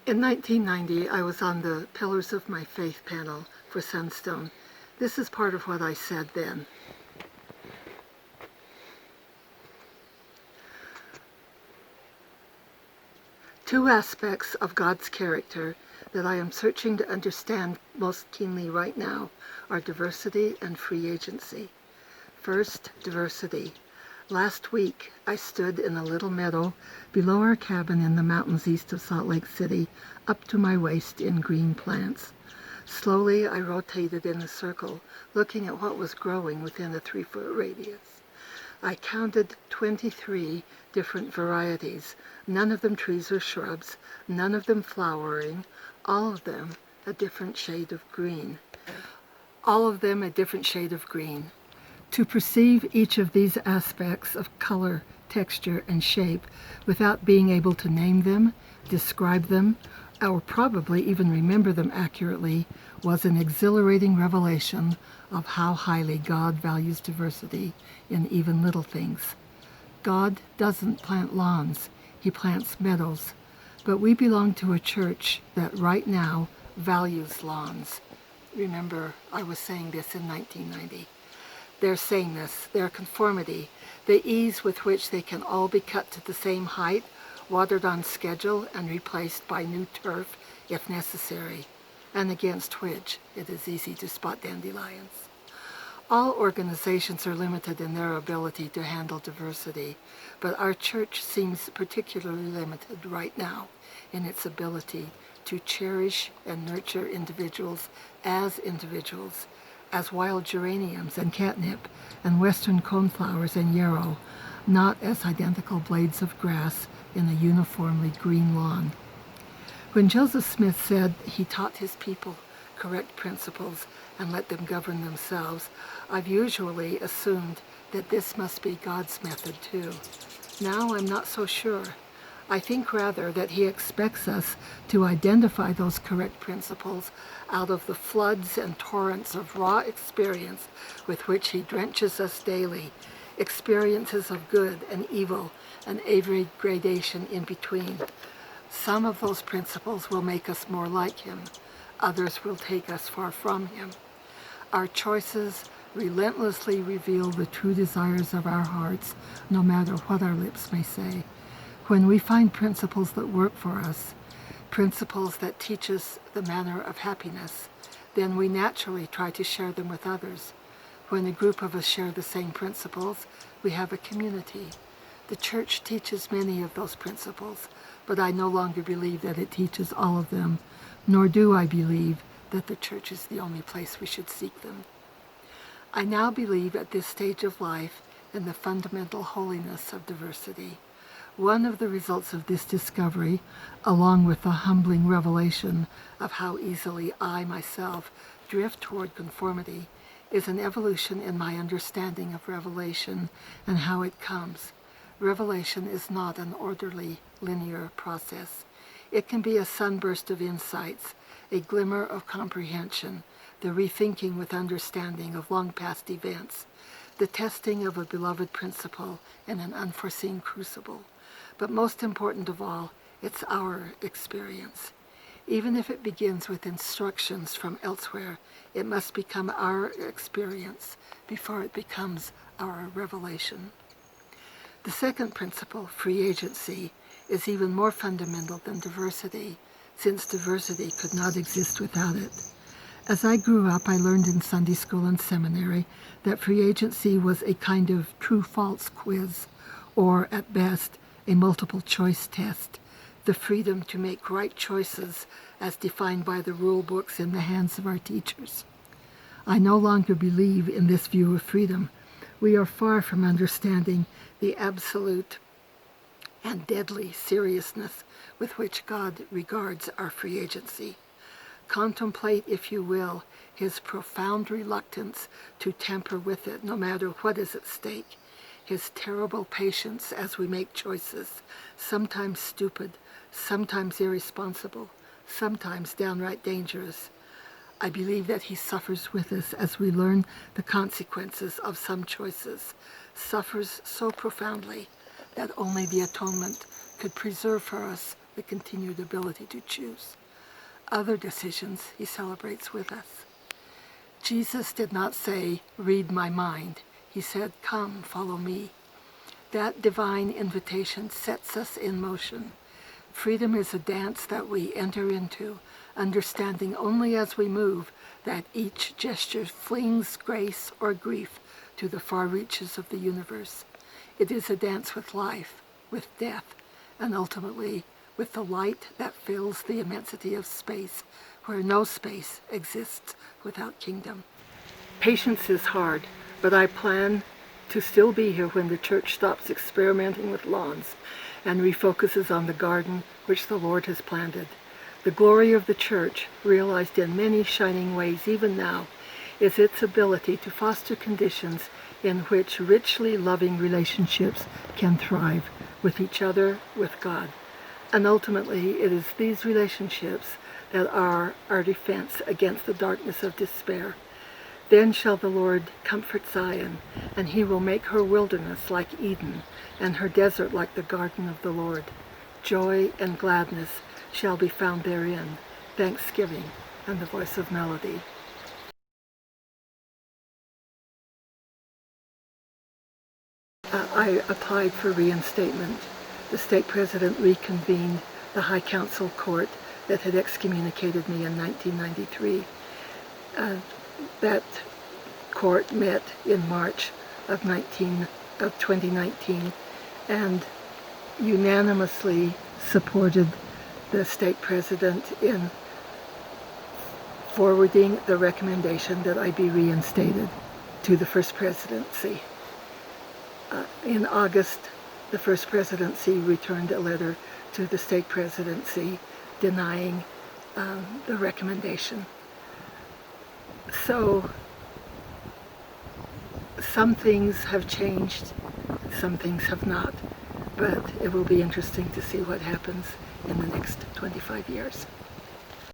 In 1990, I was on the Pillars of My Faith panel for Sunstone. This is part of what I said then. Two aspects of God's character that I am searching to understand most keenly right now are diversity and free agency. First, diversity. Last week, I stood in a little meadow below our cabin in the mountains east of Salt Lake City, up to my waist in green plants. Slowly, I rotated in a circle, looking at what was growing within a 3-foot radius. I counted 23 different varieties, none of them trees or shrubs, none of them flowering, all of them a different shade of green. All of them a different shade of green. To perceive each of these aspects of color, texture, and shape without being able to name them, describe them, or probably even remember them accurately was an exhilarating revelation of how highly God values diversity in even little things. God doesn't plant lawns, He plants meadows, but we belong to a church that right now values lawns. Remember, I was saying this in 1990. Their sameness, their conformity, the ease with which they can all be cut to the same height, watered on schedule, and replaced by new turf if necessary, and against which it is easy to spot dandelions. All organizations are limited in their ability to handle diversity, but our church seems particularly limited right now in its ability to cherish and nurture individuals, as wild geraniums and catnip and western coneflowers and yarrow, not as identical blades of grass in a uniformly green lawn. When Joseph Smith said he taught his people correct principles and let them govern themselves, I've usually assumed that this must be God's method too. Now I'm not so sure. I think rather that He expects us to identify those correct principles out of the floods and torrents of raw experience with which He drenches us daily, experiences of good and evil and every gradation in between. Some of those principles will make us more like Him. Others will take us far from Him. Our choices relentlessly reveal the true desires of our hearts, no matter what our lips may say. When we find principles that work for us, principles that teach us the manner of happiness, then we naturally try to share them with others. When a group of us share the same principles, we have a community. The church teaches many of those principles, but I no longer believe that it teaches all of them, nor do I believe that the church is the only place we should seek them. I now believe at this stage of life in the fundamental holiness of diversity. One of the results of this discovery, along with the humbling revelation of how easily I myself drift toward conformity, is an evolution in my understanding of revelation and how it comes. Revelation is not an orderly, linear process. It can be a sunburst of insights, a glimmer of comprehension, the rethinking with understanding of long-past events, the testing of a beloved principle in an unforeseen crucible. But most important of all, it's our experience. Even if it begins with instructions from elsewhere, it must become our experience before it becomes our revelation. The second principle, free agency, is even more fundamental than diversity, since diversity could not exist without it. As I grew up, I learned in Sunday school and seminary that free agency was a kind of true-false quiz, or at best, a multiple-choice test, the freedom to make right choices as defined by the rule books in the hands of our teachers. I no longer believe in this view of freedom. We are far from understanding the absolute and deadly seriousness with which God regards our free agency. Contemplate, if you will, His profound reluctance to tamper with it, no matter what is at stake. His terrible patience as we make choices, sometimes stupid, sometimes irresponsible, sometimes downright dangerous. I believe that He suffers with us as we learn the consequences of some choices, suffers so profoundly that only the atonement could preserve for us the continued ability to choose. Other decisions he celebrates with us. Jesus did not say, "Read my mind." He said, "Come, follow me." That divine invitation sets us in motion. Freedom is a dance that we enter into, understanding only as we move that each gesture flings grace or grief to the far reaches of the universe. It is a dance with life, with death, and ultimately with the light that fills the immensity of space, where no space exists without kingdom. Patience is hard, but I plan to still be here when the church stops experimenting with lawns and refocuses on the garden which the Lord has planted. The glory of the church, realized in many shining ways even now, is its ability to foster conditions in which richly loving relationships can thrive with each other, with God. And ultimately, it is these relationships that are our defense against the darkness of despair. Then shall the Lord comfort Zion, and he will make her wilderness like Eden, and her desert like the garden of the Lord. Joy and gladness shall be found therein, thanksgiving and the voice of melody. I applied for reinstatement. The stake president reconvened the High Council Court that had excommunicated me in 1993. That court met in March of 2019 and unanimously supported the stake president in forwarding the recommendation that I be reinstated to the First Presidency. In August, the First Presidency returned a letter to the stake presidency denying the recommendation. So some things have changed, some things have not, but it will be interesting to see what happens in the next 25 years.